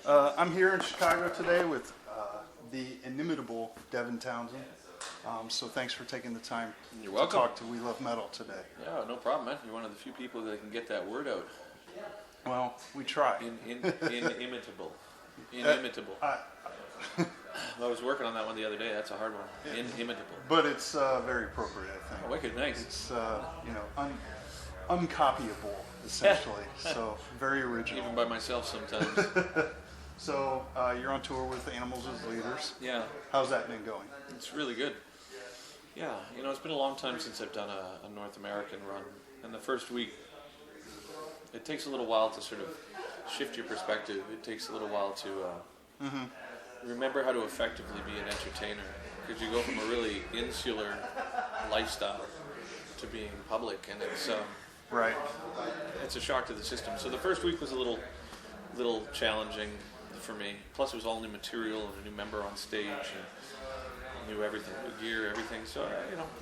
I'm here in Chicago today with the inimitable Devin Townsend. So thanks for taking the time You're to welcome. talk to We Love Metal today. Yeah, no problem, man. You're one of the few people that can get that word out. Well, we try. Inimitable. Inimitable. I was working on that one the other day. That's a hard one. Inimitable. But it's very appropriate, I think. Oh, wicked, nice. It's uncopyable, essentially. So very original. Even by myself sometimes. So you're on tour with Animals as Leaders. Yeah. How's that been going? It's really good. Yeah, it's been a long time since I've done a North American run. And the first week, it takes a little while to sort of shift your perspective. It takes a little while to remember how to effectively be an entertainer. Because you go from a really insular lifestyle to being public, and it's right. It's a shock to the system. So the first week was a little challenging for me. Plus, it was all new material and a new member on stage and knew everything, new gear, everything. So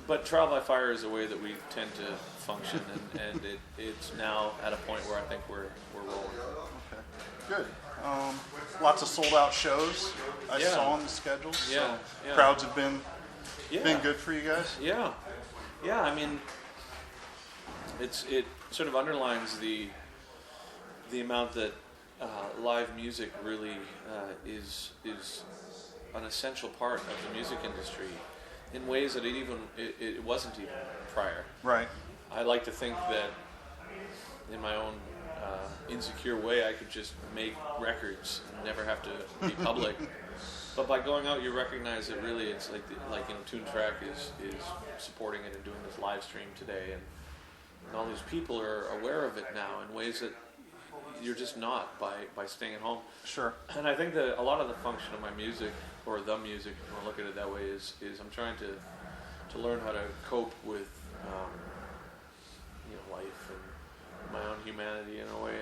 but Trial by Fire is a way that we tend to function, and it's now at a point where I think we're rolling. Okay, good. Lots of sold out shows I saw on the schedule. So crowds have been good for you guys. Yeah. I mean, it sort of underlines the amount that live music really is an essential part of the music industry in ways that it wasn't even prior. Right. I like to think that in my own insecure way I could just make records and never have to be public. But by going out, you recognize that really it's like Toontrack is supporting it and doing this live stream today, and all these people are aware of it now in ways that you're just not by staying at home. Sure. And I think that a lot of the function of my music, or the music, if you want to look at it that way, is I'm trying to learn how to cope with life and my own humanity in a way,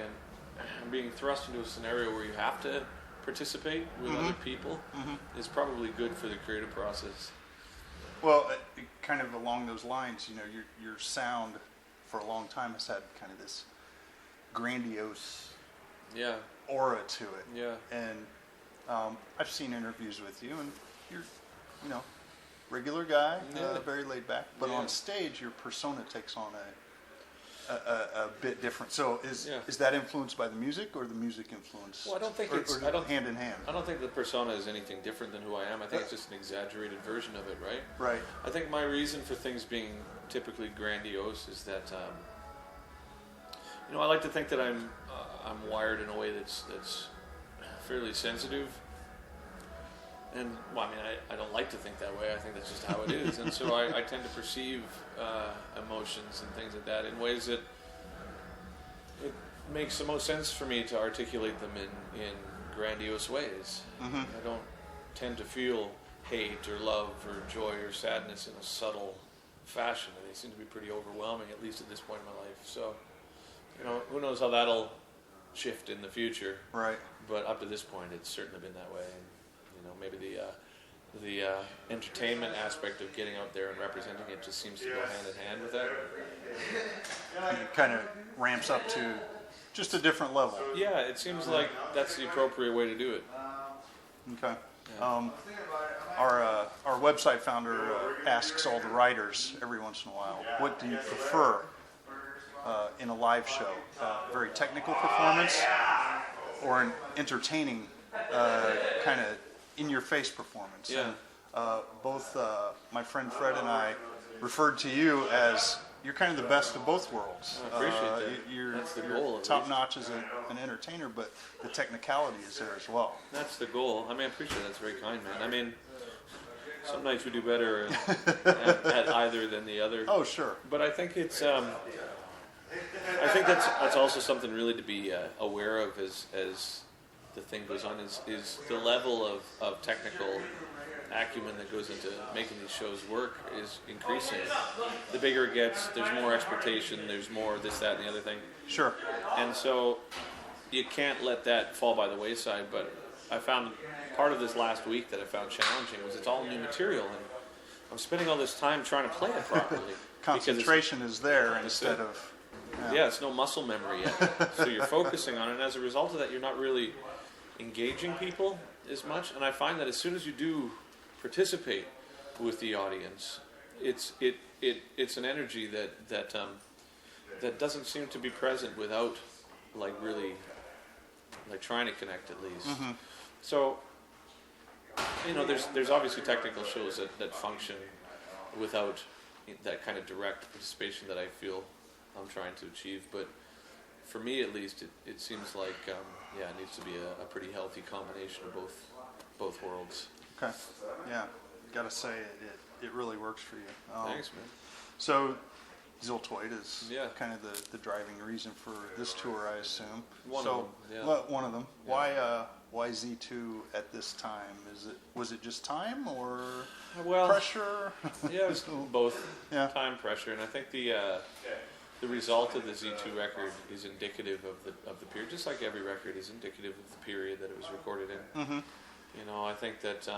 and being thrust into a scenario where you have to participate with other people is probably good for the creative process. Well, kind of along those lines, your sound for a long time has had kind of this grandiose aura to it. Yeah. And I've seen interviews with you, and you're, regular guy, very laid back. But on stage, your persona takes on a bit different. So is that influenced by the music, or the music influence? Well, I don't think I don't hand in hand. I don't think the persona is anything different than who I am. I think it's just an exaggerated version of it, right? Right. I think my reason for things being typically grandiose is that I like to think that I'm wired in a way that's fairly sensitive. And I don't like to think that way. I think that's just how it is. And so I tend to perceive emotions and things like that in ways that it makes the most sense for me to articulate them in grandiose ways. I don't tend to feel hate or love or joy or sadness in a subtle fashion. They seem to be pretty overwhelming, at least at this point in my life. So, who knows how that'll shift in the future. Right. But up to this point, it's certainly been that way. And, maybe the entertainment aspect of getting out there and representing it just seems to go hand in hand with that. It kind of ramps up to just a different level. Yeah, it seems like that's the appropriate way to do it. Okay. Yeah. Our website founder asks all the writers every once in a while, what do you prefer in a live show? Very technical performance, or an entertaining kind of in-your-face performance? Yeah. And both my friend Fred and I referred to you as you're kind of the best of both worlds. I appreciate that. That's the goal. Top-notch as an entertainer, but the technicality is there as well. That's the goal. I appreciate that. That's very kind, man. Some nights we do better at either than the other. Oh, sure. But I think it's I think that's also something really to be aware of as the thing goes on is the level of technical acumen that goes into making these shows work is increasing. The bigger it gets, there's more expectation, there's more this, that, and the other thing. Sure. And so you can't let that fall by the wayside, but I found part of this last week that I found challenging was it's all new material, and I'm spending all this time trying to play it properly. Concentration is there instead of... Yeah, it's no muscle memory yet. So you're focusing on it, and as a result of that, you're not really engaging people as much. And I find that as soon as you do participate with the audience, it's an energy that doesn't seem to be present without like really like trying to connect at least. Mm-hmm. So there's obviously technical shows that function without that kind of direct participation that I feel I'm trying to achieve. But for me at least, it seems like it needs to be a pretty healthy combination of both worlds. Okay. Yeah. Gotta say it really works for you. Thanks, man. So Ziltoid is Yeah. kind of the driving reason for this tour, I assume. One of them, yeah. Well, one of them. Yeah. Why Z2 at this time? Was it just time or Well, pressure? Yeah, it was both. Yeah. Time, pressure, and I think the result of the Z2 record is indicative of the period, just like every record is indicative of the period that it was recorded in. Mm-hmm. I think that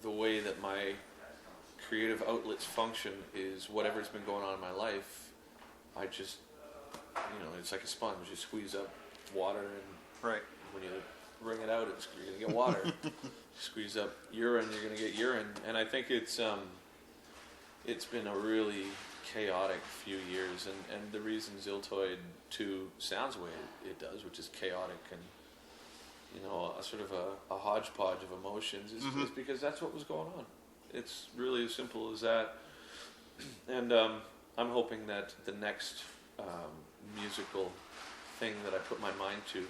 the way that my creative outlets function is whatever's been going on in my life. I just, it's like a sponge. You squeeze up water, and Right. when you wring it out, you're going to get water. Squeeze up urine, you're going to get urine. And I think it's been a really chaotic few years, and the reason Ziltoid 2 sounds the way it does, which is chaotic and a sort of a hodgepodge of emotions, is because that's what was going on. It's really as simple as that. And I'm hoping that the next musical thing that I put my mind to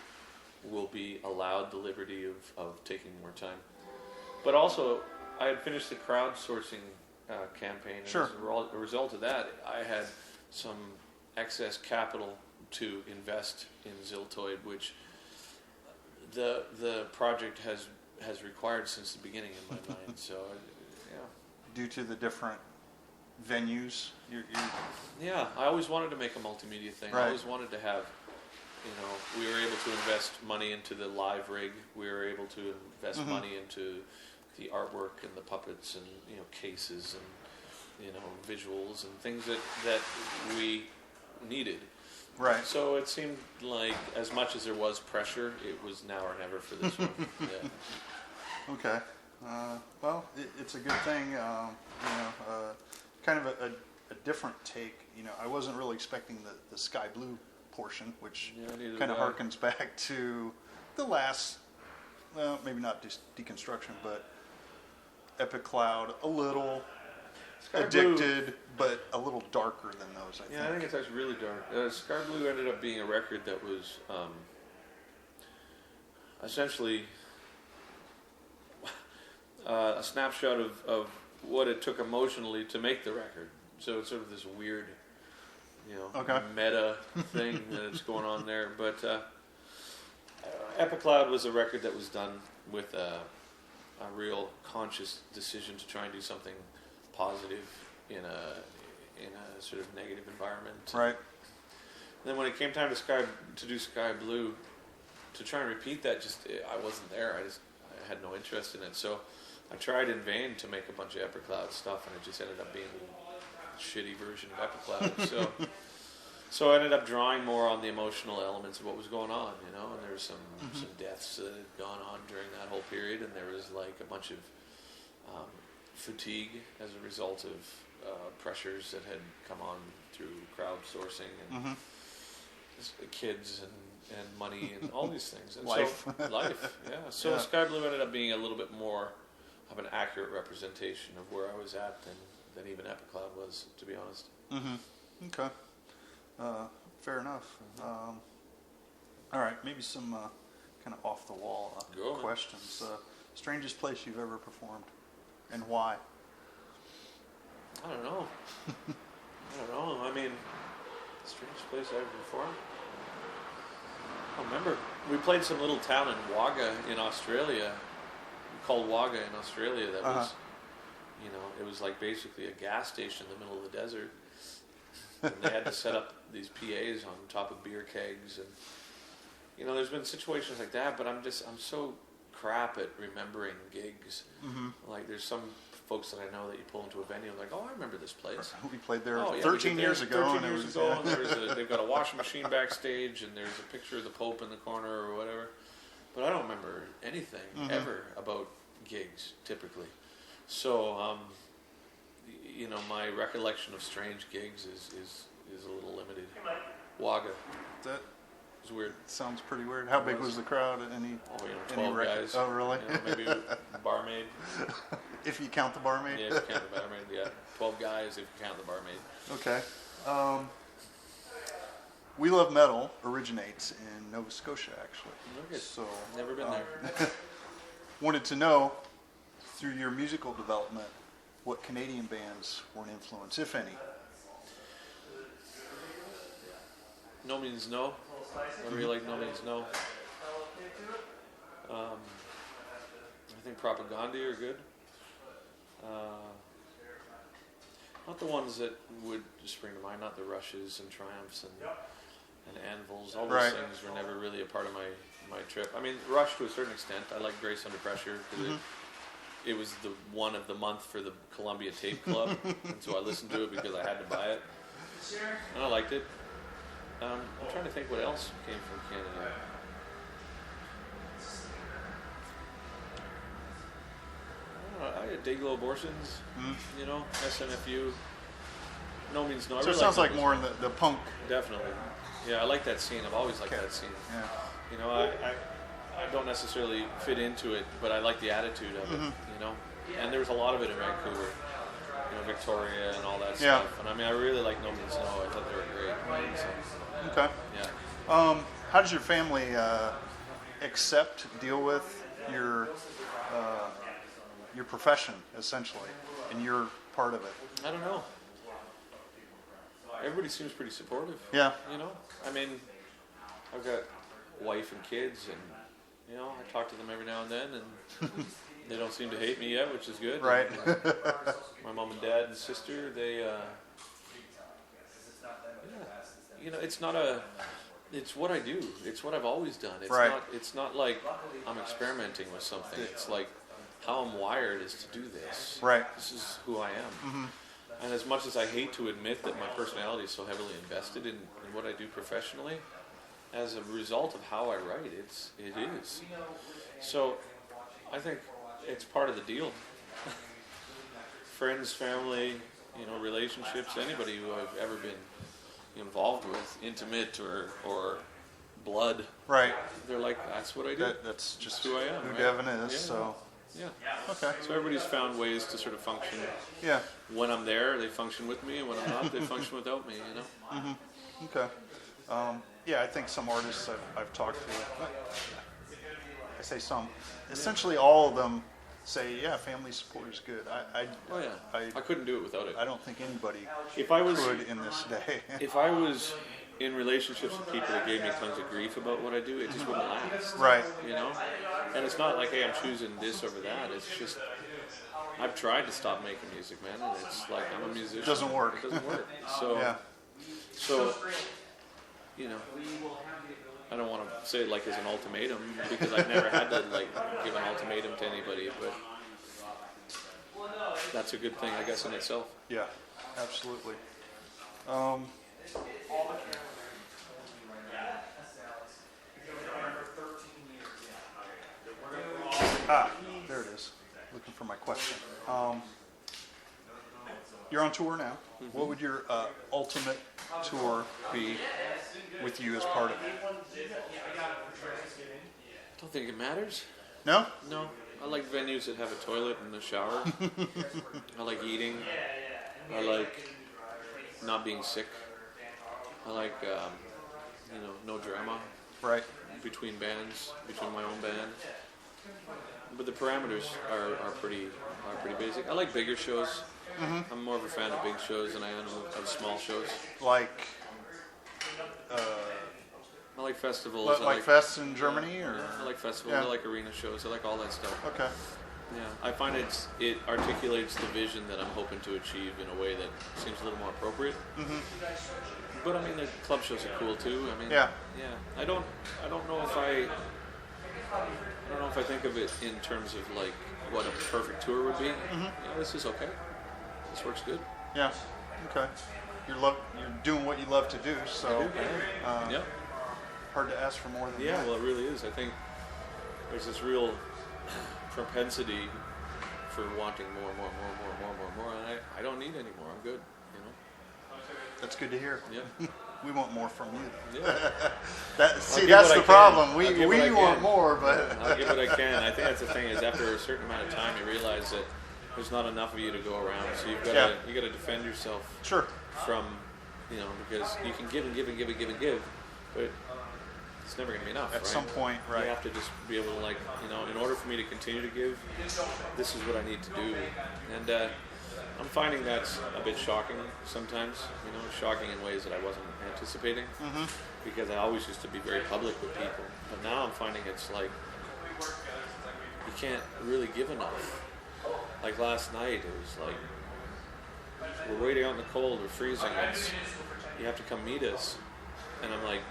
will be allowed the liberty of taking more time. But also, I had finished the crowdsourcing campaign, and Sure. as a result of that, I had some excess capital to invest in Ziltoid, which the project has required since the beginning in my mind. So, Due to the different venues, yeah, I always wanted to make a multimedia thing. Right. I always wanted to have, we were able to invest money into the live rig. We were able to invest money into the artwork and the puppets and cases and visuals and things that we needed. right. So it seemed like as much as there was pressure, it was now or never for this one. Yeah. Okay. Well, it's a good thing. Kind of a different take. I wasn't really expecting the sky blue portion, which neither kind of did I. harkens back to the last, well, maybe not just deconstruction, but Epic Cloud, a little Sky addicted, but a little darker than those, I Yeah, I think it's actually really dark. Sky Blue ended up being a record that was essentially a snapshot of what it took emotionally to make the record. So it's sort of this weird, Okay. meta thing that's going on there. But Epic Cloud was a record that was done with a real conscious decision to try and do something positive in a sort of negative environment. Right. And then when it came time to do Sky Blue, to try and repeat that, I wasn't there. I had no interest in it. So I tried in vain to make a bunch of Epic Cloud stuff, and it just ended up being a shitty version of Epic Cloud. So I ended up drawing more on the emotional elements of what was going on, and there was some deaths that had gone on during that whole period, and there was like a bunch of fatigue as a result of pressures that had come on through crowdsourcing and kids and money and all these things. And Life. So, life, yeah. So Yeah. Sky Blue ended up being a little bit more of an accurate representation of where I was at than even Epic Cloud was, to be honest. Okay. Fair enough. All right, maybe some kind of off the wall Go on. questions. Strangest place you've ever performed, and why? I don't know. I mean, strangest place I ever performed. I remember we played some little town in Wagga in Australia, called Wagga in Australia. That was, it was like basically a gas station in the middle of the desert. And they had to set up these PAs on top of beer kegs, and there's been situations like that. But I'm so crap at remembering gigs. Like there's some folks that I know that you pull into a venue and like, oh, I remember this place. We played there Oh, yeah, 13 we did years that ago. 13 years ago, and they've got a washing machine backstage, and there's a picture of the Pope in the corner or whatever. anything ever about gigs typically. So my recollection of strange gigs is a little limited. Wagga. That was weird. Sounds pretty weird. How big was the crowd? Any? 12 guys. Oh, really? Maybe a barmaid. If you count the barmaid. Yeah, if you count the barmaid. Yeah, 12 guys if you count the barmaid. Okay. We Love Metal originates in Nova Scotia, actually. Okay. So never been there. Wanted to know, through your musical development, what Canadian bands were an influence, if any. No Means No. I really like No Means No. I think Propaganda are good. Not the ones that would spring to mind, not the Rushes and Triumphs and Anvils. All those things were never really a part of my trip. I mean, Rush to a certain extent. I like Grace Under Pressure because it was the one of the month for the Columbia Tape Club, and so I listened to it because I had to buy it, and I liked it. I'm trying to think what else came from Canada. I had Dayglow Abortions, SNFU. No Means No. So it sounds like more in the punk. Definitely. Yeah, I like that scene. I've always liked that scene. Yeah. I don't necessarily fit into it, but I like the attitude of it, And there was a lot of it in Vancouver, Victoria and all that stuff. And I mean, I really like No Means No. I thought they were great. So, okay. Yeah. How does your family deal with your profession, essentially, and your part of it? I don't know. Everybody seems pretty supportive. Yeah. I mean, I've got wife and kids, and I talk to them every now and then, and they don't seem to hate me yet, which is good. Right. My mom and dad and sister, they, it's what I do. It's what I've always done. It's not like I'm experimenting with something. It's like how I'm wired is to do this. Right. This is who I am. And as much as I hate to admit that my personality is so heavily invested in what I do professionally, as a result of how I write, it is. So I think it's part of the deal. Friends, family, relationships, anybody who I've ever been involved with, intimate or blood. Right. They're like, that's what I do. That's just who I am. Who right? Devin is. Yeah. So. Yeah. Okay. So everybody's found ways to sort of function. Yeah. When I'm there, they function with me, and when I'm not, they function without me. Okay. I think some artists I've talked to, I say some, essentially all of them say, family support is good. I couldn't do it without it. I don't think anybody could in this day. If I was in relationships with people that gave me tons of grief about what I do, it just wouldn't last. Right. And it's not like, hey, I'm choosing this over that. It's just, I've tried to stop making music, man, and it's like, I'm a musician. It doesn't work. It doesn't work. So, I don't want to say it like as an ultimatum, because I've never had to give an ultimatum to anybody, but that's a good thing, I guess, in itself. Yeah, absolutely. There it is. Looking for my question. You're on tour now. What would your ultimate tour be with you as part of it? I don't think it matters. No? No. I like venues that have a toilet and a shower. I like eating. I like not being sick. I like, no drama. Right. Between bands, between my own band. But the parameters are pretty basic. I like bigger shows. I'm more of a fan of big shows than I am of small shows. Like I like festivals. like fests in Germany, or I like festivals. I like arena shows. I like all that stuff. Okay. Yeah, I find it articulates the vision that I'm hoping to achieve in a way that seems a little more appropriate. But I mean, the club shows are cool too. I mean, yeah. I don't know if I don't know if I think of it in terms of like what a perfect tour would be. This is okay. This works good. Yeah. Okay. You're doing what you love to do, so I do. hard to ask for more than that. Yeah, well, it really is. I think there's this real propensity for wanting more, and I don't need any more. I'm good, you know. That's good to hear. Yeah. We want more from you. Yeah. That's give the what I problem. can. We I'll give what I want can. more, but I'll give what I can. I think that's the thing is after a certain amount of time, you realize that there's not enough of you to go around. So you've got to defend yourself sure. from, you know, because you can give and give and give and give and give, but it's never going to be enough. At some point, right? You have to just be able to, like, you know, in order for me to continue to give, this is what I need to do. And I'm finding that's a bit shocking sometimes, you know, shocking in ways that I wasn't anticipating, because I always used to be very public with people. But now I'm finding it's like, you can't really give enough. Like last night, it was like, we're waiting out in the cold, we're freezing, you have to come meet us. And I'm like,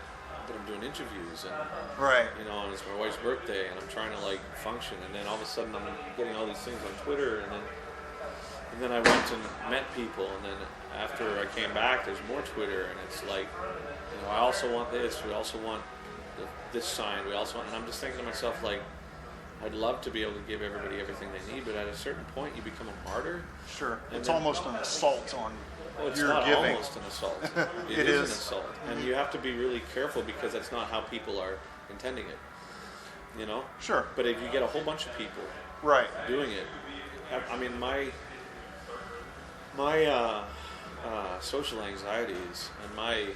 but I'm doing interviews, and Right. you know, and it's my wife's birthday, and I'm trying to like function, and then all of a sudden I'm getting all these things on Twitter, and then I went and met people, and then after I came back, there's more Twitter, and it's like, you know, I also want this, we also want this sign, we also want, and I'm just thinking to myself, like, I'd love to be able to give everybody everything they need, but at a certain point, you become a martyr. Sure. And It's then- almost an assault on Well, it's your not giving. almost an assault. It is is. an assault, and you have to be really careful because that's not how people are intending it. You know. Sure. But if you get a whole bunch of people Right. doing it, I mean, my social anxieties and my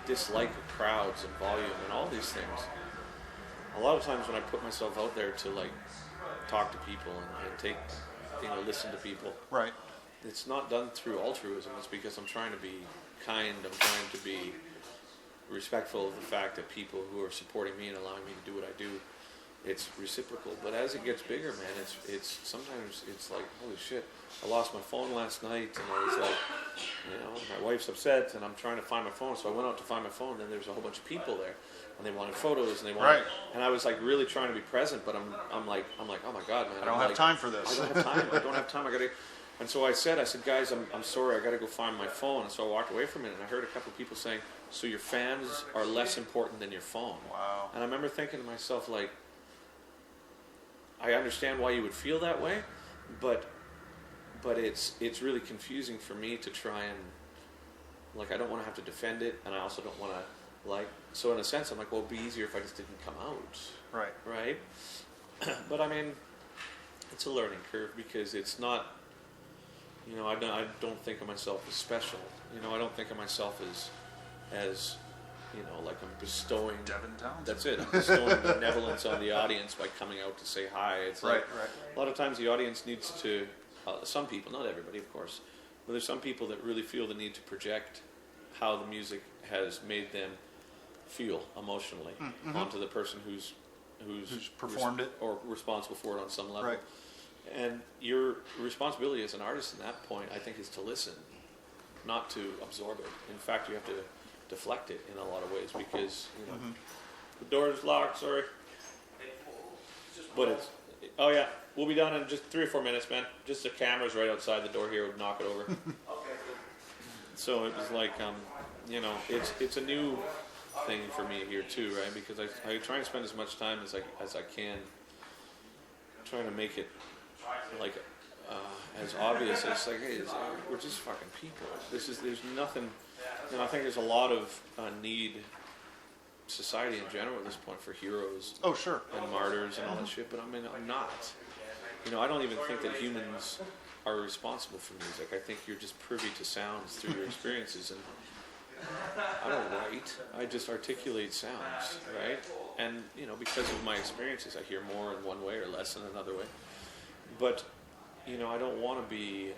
dislike of crowds and volume and all these things. A lot of times when I put myself out there to like talk to people and take, you know, listen to people, Right. it's not done through altruism. It's because I'm trying to be kind. I'm trying to be respectful of the fact that people who are supporting me and allowing me to do what I do, it's reciprocal. But as it gets bigger, man, it's sometimes it's like, holy shit, I lost my phone last night, and I was like, you know, my wife's upset, and I'm trying to find my phone. So I went out to find my phone, and there's a whole bunch of people there, and they wanted photos, and they wanted, Right. and I was like really trying to be present, but I'm like, oh my god, man, I don't have time for this. I don't have time. I gotta. And so I said, guys, I'm sorry, I got to go find my phone. And so I walked away from it, and I heard a couple of people saying, so your fans are less important than your phone. Wow. And I remember thinking to myself, like, I understand why you would feel that way, but it's really confusing for me to try and, like, I don't want to have to defend it, and I also don't want to, like, so in a sense, I'm like, well, it'd be easier if I just didn't come out. Right. Right? But I mean, it's a learning curve because it's not, you know, I don't think of myself as special. You know, I don't think of myself as you know, like I'm bestowing. Devin Townsend. That's it. I'm bestowing benevolence on the audience by coming out to say hi. It's like, Right. a lot of times the audience needs to, some people, not everybody, of course, but there's some people that really feel the need to project how the music has made them feel emotionally onto the person who's performed it or responsible for it on some level. Right. And your responsibility as an artist in that point, I think, is to listen, not to absorb it. In fact, you have to deflect it in a lot of ways because, you know, the door is locked, sorry. But it's, oh yeah, we'll be done in just 3 or 4 minutes, man. Just the camera's right outside the door here, would knock it over. So it was like, you know, it's a new thing for me here too, right? Because I try and spend as much time as I can trying to make it like as obvious as like, hey, we're just fucking people. There's nothing, and I think there's a lot of need, society in general at this point, for heroes. Oh, sure. And martyrs and all that shit. But I mean, I'm not. You know, I don't even think that humans are responsible for music. I think you're just privy to sounds through your experiences, and I don't write. I just articulate sounds, right? And you know, because of my experiences, I hear more in one way or less in another way. But you know, I don't want to be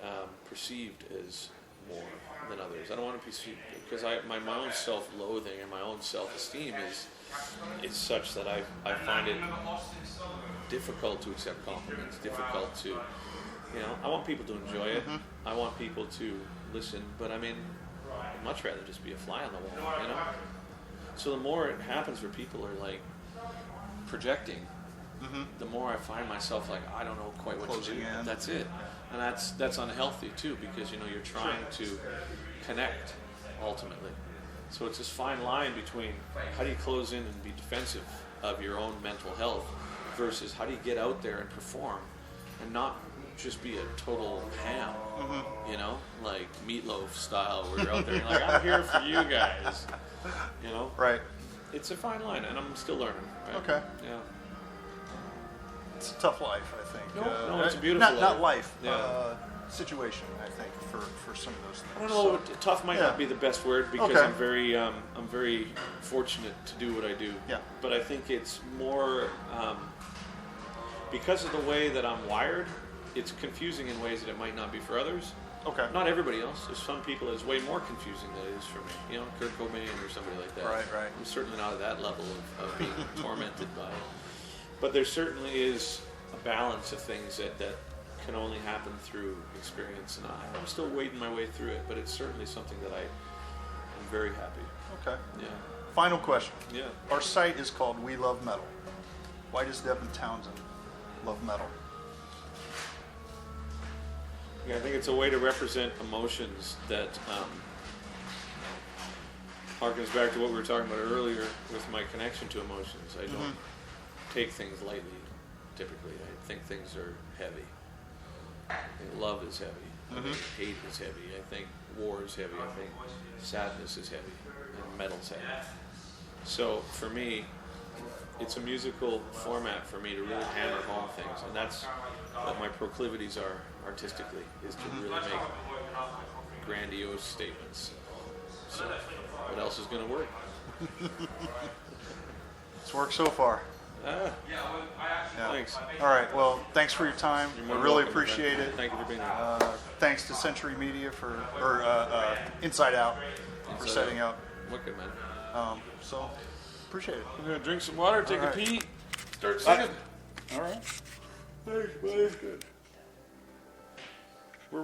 perceived as more than others. I don't want to be perceived because my own self-loathing and my own self-esteem is such that I find it difficult to accept compliments, difficult to, you know, I want people to enjoy it. I want people to listen, but I mean, I'd much rather just be a fly on the wall, you know? So the more it happens where people are like projecting, the more I find myself like, I don't know quite what Closing to do. in. That's it. And that's unhealthy too, because you know, you're trying to connect ultimately. So it's this fine line between how do you close in and be defensive of your own mental health versus how do you get out there and perform and not just be a total ham, you know, like Meatloaf style, where you're out there and you're like, I'm here for you guys, you know? Right. It's a fine line, and I'm still learning. Right? Okay. Yeah. It's a tough life, I think. No, it's a beautiful not life. Yeah. Situation, I think, for some of those things. I don't know. Tough might not be the best word because Okay. I'm very fortunate to do what I do. Yeah. But I think it's more because of the way that I'm wired. It's confusing in ways that it might not be for others. Okay. Not everybody else. There's some people it's way more confusing than it is for me. You know, Kurt Cobain or somebody like that. Right. I'm certainly not at that level of being tormented by it. But there certainly is a balance of things that can only happen through experience, and I'm still wading my way through it, but it's certainly something that I'm very happy. Okay. Yeah. Final question. Yeah. Our site is called We Love Metal. Why does Devin Townsend love metal? Yeah, I think it's a way to represent emotions that harkens back to what we were talking about earlier with my connection to emotions. I don't take things lightly, typically. I think things are heavy. I think love is heavy. I think hate is heavy. I think war is heavy. I think sadness is heavy. And metal's heavy. So for me, it's a musical format for me to really hammer home things. And that's what my proclivities are artistically, is to really make grandiose statements. So what else is going to work? It's worked so far. Yeah. Thanks. All right. Well, thanks for your time. You're I more really welcome, appreciate man. it. Thank you for being here. Thanks to Century Media or Inside Out for Inside setting up. Wicked, man. So appreciate it. I'm going to drink some water, take All a right. pee, start singing. All right. Thanks, buddy. Good. We're